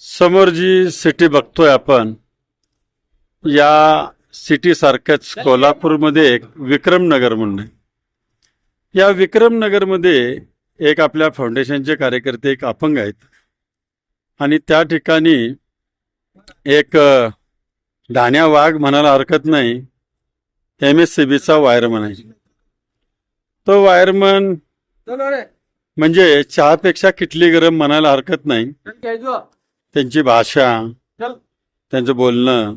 समोर जी सिटी बघतोय आपण, या सिटी सारख्याच कोल्हापूरमध्ये एक विक्रमनगर म्हणून आहे. या विक्रमनगरमध्ये एक आपल्या फाउंडेशनचे कार्यकर्ते एक अपंग आहेत आणि त्या ठिकाणी एक धान्या वाघ म्हणायला हरकत नाही, MSCBचा वायरमन आहे. तो वायरमन म्हणजे चहापेक्षा किटली गरम म्हणायला हरकत नाही. त्यांची भाषा, त्यांचं बोलणं,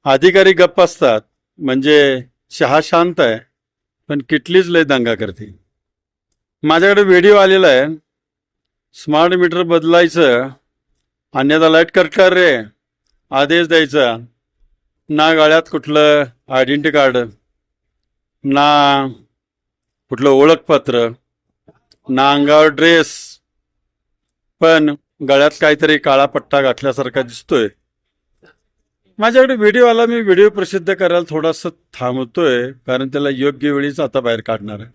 अधिकारी गप्प असतात, म्हणजे चहा शांत आहे पण किटलीच लय दंगा करते. माझ्याकडे व्हिडिओ आलेला आहे. स्मार्ट मीटर बदलायचं, अन्यथा लाईट कट कर रे आदेश द्यायचा. ना गाळ्यात कुठलं आयडेंटिटी कार्ड, ना कुठलं ओळखपत्र, ना अंगावर ड्रेस, पण गळ्यात काहीतरी काळा पट्टा घातल्यासारखा दिसतोय. माझ्याकडे व्हिडिओ आला, मी व्हिडिओ प्रसिद्ध करायला थोडासा थांबतोय कारण त्याला योग्य वेळीच आता बाहेर काढणार आहे.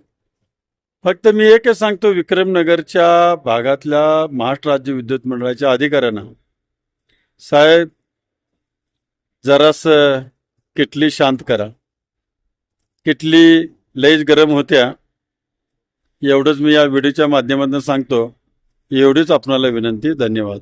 फक्त मी एकच सांगतो विक्रमनगरच्या भागातल्या महाराष्ट्र राज्य विद्युत मंडळाच्या अधिकाऱ्यांना, साहेब जरासं किटली शांत करा, किटली लईच गरम होत्या. एवढंच मी या व्हिडिओच्या माध्यमातून सांगतो. एवढीच आपणाला विनंती. धन्यवाद.